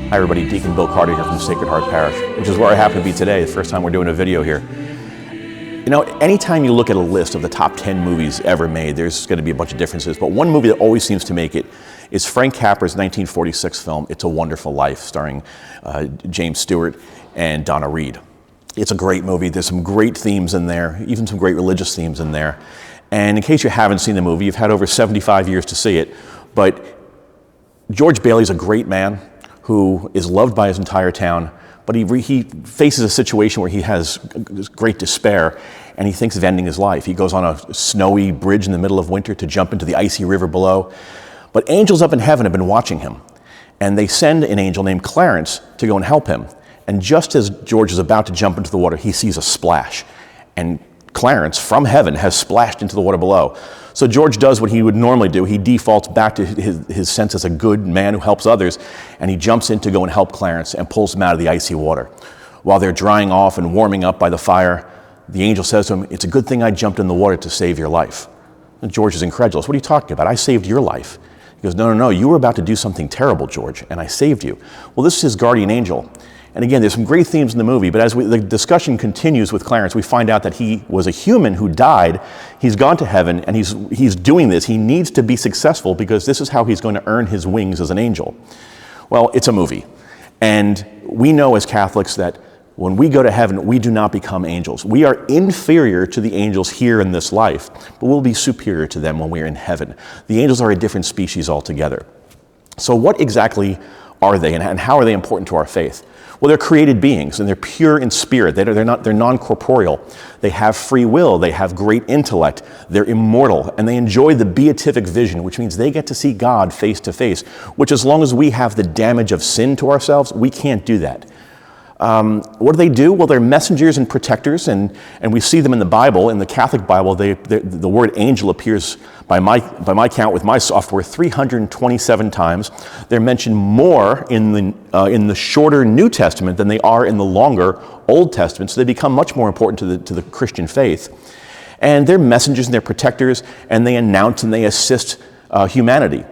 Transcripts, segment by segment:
Hi everybody, Deacon Bil here from the Sacred Heart Parish, which is where I happen to be today, the first time we're doing a video here. You know, anytime you look at a list of the top 10 movies ever made, there's going to be a bunch of differences, but one movie that always seems to make it is Frank Capra's 1946 film, It's a Wonderful Life, starring James Stewart and Donna Reed. It's a great movie. There's some great themes in there, even some great religious themes in there. And in case you haven't seen the movie, you've had over 75 years to see it, but George Bailey's a great man who is loved by his entire town, but he faces a situation where he has great despair, and he thinks of ending his life. He goes on a snowy bridge in the middle of winter to jump into the icy river below. But angels up in heaven have been watching him, and they send an angel named Clarence to go and help him. And just as George is about to jump into the water, he sees a splash, and Clarence from heaven has splashed into the water below. So George does what he would normally do. He defaults back to his sense as a good man who helps others, and he jumps in to go and help Clarence and pulls him out of the icy water. While they're drying off and warming up by the fire, the angel says to him, "It's a good thing I jumped in the water to save your life." And George is incredulous. "What are you talking about? I saved your life." He goes, no, you were about to do something terrible, George, and I saved you. Well, this is his guardian angel. And again, there's some great themes in the movie, but as the discussion continues with Clarence, we find out that he was a human who died. He's gone to heaven, and he's doing this. He needs to be successful because this is how he's going to earn his wings as an angel. Well, it's a movie. And we know as Catholics that when we go to heaven, we do not become angels. We are inferior to the angels here in this life, but we'll be superior to them when we're in heaven. The angels are a different species altogether. So what exactly are they, and how are they important to our faith? Well, they're created beings, and they're pure in spirit. They're non-corporeal. They have free will. They have great intellect. They're immortal, and they enjoy the beatific vision, which means they get to see God face to face, which as long as we have the damage of sin to ourselves, we can't do that. What do? Well, they're messengers and protectors, and we see them in the Bible. In the Catholic Bible, the word angel appears, by my count with my software, 327 times. They're mentioned more in the shorter New Testament than they are in the longer Old Testament, so they become much more important to the Christian faith. And they're messengers and they're protectors, and they announce and they assist humanity.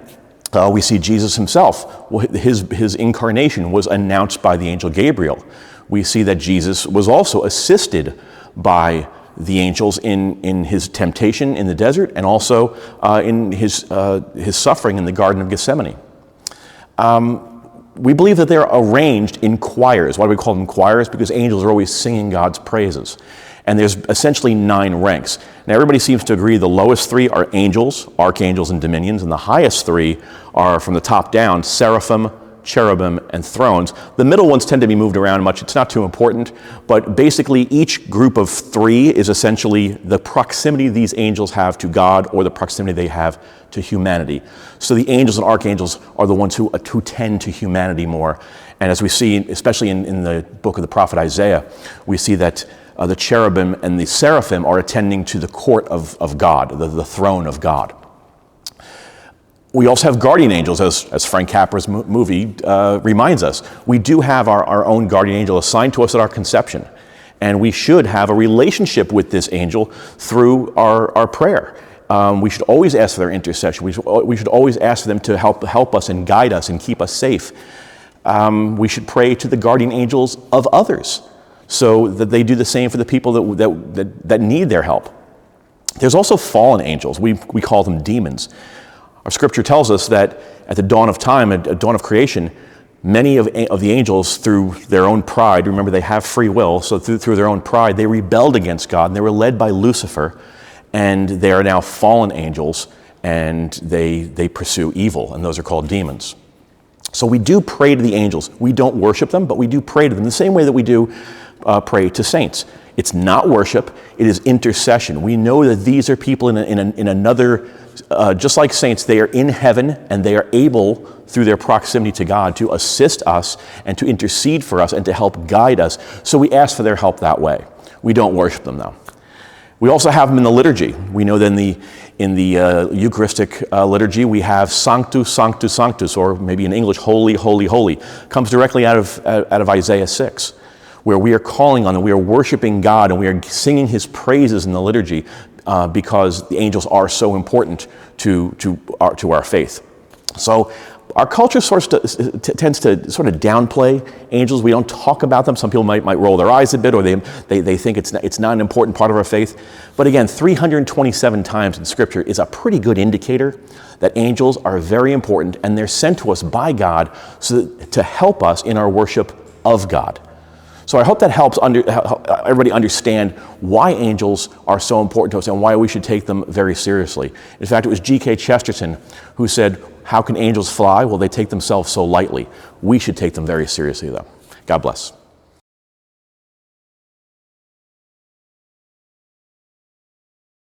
We see Jesus himself, his incarnation was announced by the angel Gabriel. We see that Jesus was also assisted by the angels in his temptation in the desert, and also in his suffering in the Garden of Gethsemane. We believe that they're arranged in choirs. Why do we call them choirs? Because angels are always singing God's praises. And there's essentially 9 ranks. Now everybody seems to agree the lowest 3 are angels, archangels, and dominions, and the highest 3 are from the top down, seraphim, cherubim, and thrones. The middle ones tend to be moved around much. It's not too important, but basically each group of 3 is essentially the proximity these angels have to God, or the proximity they have to humanity. So the angels and archangels are the ones who tend to humanity more. And as we see, especially in the book of the prophet Isaiah, we see that the cherubim and the seraphim are attending to the court of God, the throne of God. We also have guardian angels, as Frank Capra's movie reminds us. We do have our own guardian angel assigned to us at our conception, and we should have a relationship with this angel through our prayer. We should always ask for their intercession. We should always ask for them to help us and guide us and keep us safe. We should pray to the guardian angels of others, so that they do the same for the people that need their help. There's also fallen angels. We call them demons. Our scripture tells us that at the dawn of time, at dawn of creation, many of the angels, through their own pride, remember they have free will, so through their own pride, they rebelled against God, and they were led by Lucifer, and they are now fallen angels, and they pursue evil, and those are called demons. So we do pray to the angels. We don't worship them, but we do pray to them the same way that we do pray to saints. It's not worship, it is intercession. We know that these are people in another, just like saints, they are in heaven, and they are able, through their proximity to God, to assist us and to intercede for us and to help guide us. So we ask for their help that way. We don't worship them, though. We also have them in the liturgy. We know that in the Eucharistic liturgy, we have Sanctus, Sanctus, Sanctus, or maybe in English, Holy, Holy, Holy. Comes directly out of Isaiah 6. Where we are calling on and we are worshiping God, and we are singing his praises in the liturgy because the angels are so important to our faith. So Our culture tends to sort of downplay angels. We don't talk about them. Some people might roll their eyes a bit, or they think it's not an important part of our faith. But again, 327 times in Scripture is a pretty good indicator that angels are very important, and they're sent to us by God to help us in our worship of God. So I hope that helps everybody understand why angels are so important to us and why we should take them very seriously. In fact, it was G.K. Chesterton who said, "How can angels fly? Well, they take themselves so lightly. We should take them very seriously, though." God bless.